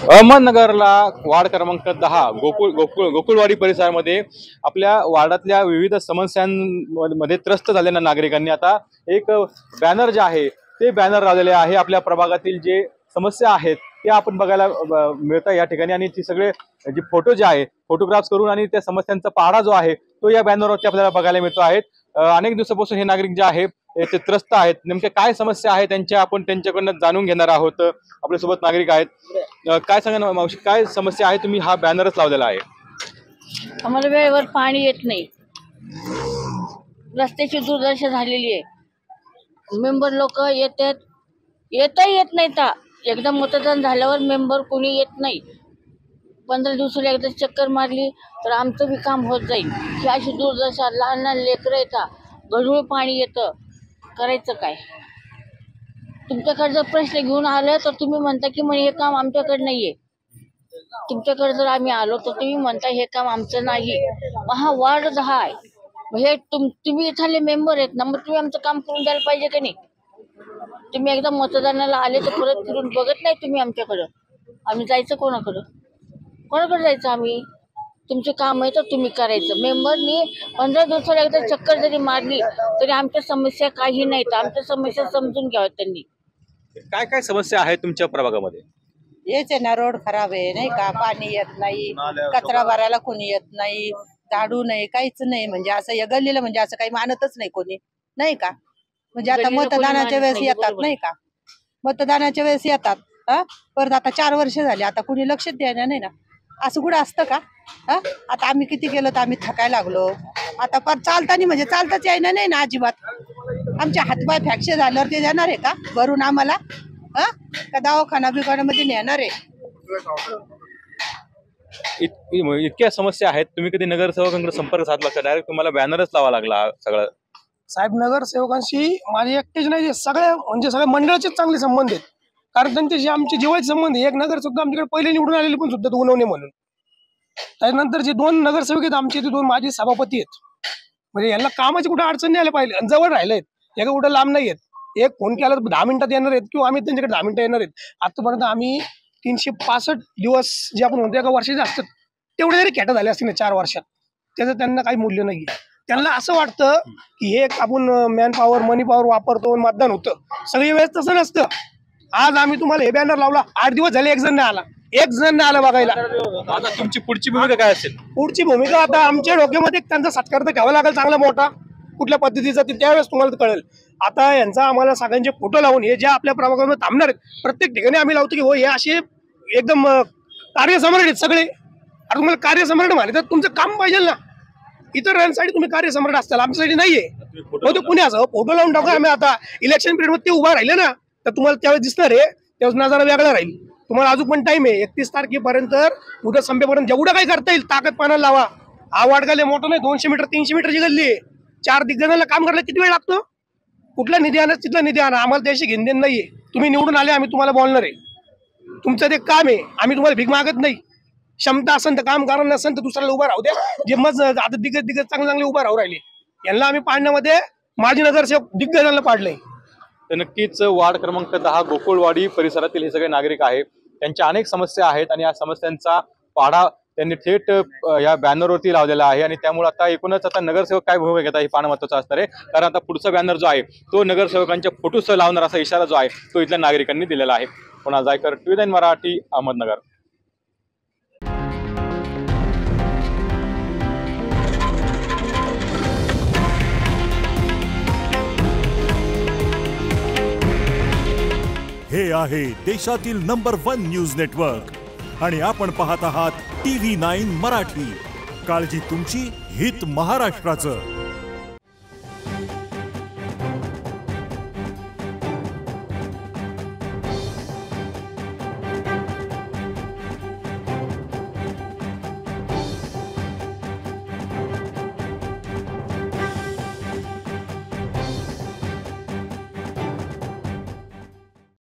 अहमदनगरला ward क्रमांक 10 गोकुळवाडी परिसरामध्ये आपल्या वार्डातल्या विविध समस्यांमध्ये त्रस्त झालेल्या नागरिकांनी आता एक बॅनर जे आहे ते बॅनर लावलेले आहे। आपल्या प्रभागातील जे समस्या आहेत ते आपण बघायला मिळतं या ठिकाणी आणि ती सगळे जे फोटो जे आहे फोटोग्राफ्स करून आणि त्या समस्यांचा पाढा जो आहे तो या बॅनरवरती आपल्याला बघायला मिळतो आहे। अनेक दिवसापासून हे नागरिक जे आहे ते त्रस्त आहेत। नेमके काय समस्या आहे त्यांच्या आपण त्यांच्याकडून जाणून घेणार आहोत। आपल्यासोबत नागरिक आहेत, काय सांगा ना मावशी, काय समस्या आहे? तुम्ही हा बॅनरच लावलेला आहे। आम्हाला वेळेवर पाणी येत नाही, रस्त्याची दुर्दशा झालेली आहे। मेंबर लोक येत नाही तर एकदा मतदान झाल्यावर मेंबर कोणी येत नाही। 15 दिवसाला एकदा चक्कर मारली तर आमचं बी काम होत जाईल। ही अशी दुर्दशा, लहान लहान लेकरं येतात, गढूळ पाणी येतं, करायचं काय? तुमच्याकडे जर प्रश्न घेऊन आले तर तुम्ही म्हणता की मग हे काम आमच्याकडे नाहीये। तुमच्याकडे जर आम्ही आलो तर तुम्ही म्हणता हे काम आमचं नाही। मग हा वार्ड 10 आहे, मग हे तुम्ही इथले मेंबर आहेत ना, मग तुम्ही आमचं काम करून द्यायला पाहिजे का नाही? तुम्ही एकदा मतदानाला आले तर परत फिरून बघत नाही तुम्ही आमच्याकडं। आम्ही जायचं कोणाकडे जायचं? आम्ही तुमचे काम आहे तर तुम्ही करायचं। मेंबरनी 15 दिवसाला एकदा चक्कर जरी मारली तरी आमच्या समस्या काही नाही, तर आमच्या समस्या समजून घ्याव्या त्यांनी। काय काय समस्या आहेत तुमच्या प्रभागामध्ये? हेच आहे ना, रोड खराब आहे नाही का, पाणी येत नाही, कचरा भरायला कोणी येत नाही, झाडू नाही, काहीच नाही। म्हणजे असं या गल्लीला म्हणजे असं काही मानतच नाही कोणी, नाही का? म्हणजे आता मतदानाच्या वेळेस येतात नाही का, मतदानाच्या वेळेस येतात परत आता 4 वर्ष झाली, आता कुणी लक्ष द्यायला नाही ना। असं कुठं असतं का? आता आम्ही किती केलं तर आम्ही थकायला लागलो। आता पर चालताना म्हणजे चालताच यायला नाही ना अजिबात। आमचे हातपाय फ्रॅक्चर झाल्यावर ते देणार आहे का भरून आम्हाला? का दवाखाना बिखान्यामध्ये नेणार आहे? इतक्या समस्या आहेत, तुम्ही कधी नगरसेवकांकडे संपर्क साधला का? डायरेक्ट तुम्हाला बॅनरच लावा लागला सगळं? साहेब, नगरसेवकांशी माझे एकटेच नाही, सगळ्या म्हणजे सगळ्या मंडळाचेच चांगले संबंध आहेत। कारण त्यांच्याशी आमचे जिव्हाळ्याचे संबंध आहे। एक नगरसेवक आमच्याकडे पहिले निवडून आलेले पण सुद्धा उनवणे म्हणून। त्यानंतर जे 2 नगरसेवक आहेत आमचे, ते 2 माजी सभापती आहेत। म्हणजे यांना कामाची कुठे अडचण नाही आल्या पाहिजे आणि जवळ राहिले आहेत, एका कुठं लांब नाही आहेत। एक फोन केला तर 10 मिनिटात येणार आहेत किंवा आम्ही त्यांच्याकडे 10 मिनिटं येणार आहेत। आतापर्यंत आम्ही 365 दिवस जे आपण म्हणतो एका वर्षाचे असतात तेवढे जरी खेटा झाले असतील 4 वर्षात, त्याचं त्यांना काही मूल्य नाही। त्यांना असं वाटतं की हे आपण मॅन पॉवर, मनी पॉवर वापरतो, मतदान होतं, सगळी वेळेस तसं नसतं। आज आम्ही तुम्हाला हे बॅनर लावला, 8 दिवस झाले, एक जण नाही आला बघायला। आता तुमची पुढची भूमिका काय असेल? पुढची भूमिका आता आमच्या डोक्यामध्ये त्यांचा सत्कार तर घ्यावा लागेल चांगला मोठा, कुठल्या पद्धतीचा ते त्यावेळेस तुम्हाला कळेल। आता यांचा आम्हाला सगळ्यांचे फोटो लावून हे ज्या आपल्या प्रभागामध्ये थांबणार आहेत प्रत्येक ठिकाणी आम्ही लावतो की हो हे असे एकदम कार्यसम्राट आहेत सगळे। आता तुम्हाला कार्यसम्राट मानले तर तुमचं काम पाहिजे ना, इतरांसाठी तुम्ही कार्यसम्राट असताल, आमच्यासाठी नाहीये। तो पुण्याचा फोटो लावून टाकू आम्ही। आता इलेक्शन पिरियड मध्ये ते उभा राहिले ना तर तुम्हाला त्यावेळेस दिसणार आहे, त्यावेळेस नजारा वेगळा राहील। तुम्हाला अजून पण टाइम आहे, 31 तारखेपर्यंत उद्या संपेपर्यंत जेवढं काही करता येईल ताकद पाण्याला लावा। हा वाडगाले मोठं नाही, 200 मीटर 300 मीटरची गल्ली आहे। 4 दिग्गजांना काम करायला किती वेळ लागतो? कुठला निधी आणा तिथला निधी आणा, आम्हाला त्याशी घेणदेण नाहीये। तुम्ही निवडून आले, आम्ही तुम्हाला बोलणार आहे, तुमचं ते काम आहे, आम्ही तुम्हाला भीक मागत नाही। क्षमता असेल तर काम करा, नसेल तर दुसऱ्याला उभा राहू द्या। जे मग आता दिग्गज चांगले उभा राहू राहिले, यांना आम्ही पाडण्यामध्ये माजी नगरसेवक दिग्गजांना पाडलंय। तर नक्कीच वार्ड क्रमांक 10 गोकुळवाडी परिसरातील हे सगळे नागरिक आहेत, त्यांच्या अनेक समस्या आहेत आणि या समस्यांचा पाढा त्यांनी थेट या बॅनरवरती लावलेला आहे। आणि त्यामुळे आता एकूणच आता नगरसेवक काय भूमिका घेतात हे पाहणं महत्त्वाचं असणार आहे, कारण आता पुढचा बॅनर जो आहे तो नगरसेवकांच्या फोटोसह लावणार असा इशारा जो आहे तो इथल्या नागरिकांनी दिलेला आहे। पुन्हा जायकर, TV9 मराठी, अहमदनगर। हे आहे देशातील नंबर 1 न्यूज नेटवर्क आणि आपण पाहत आहात TV9 मराठी। काळजी तुमची, हित महाराष्ट्राचं।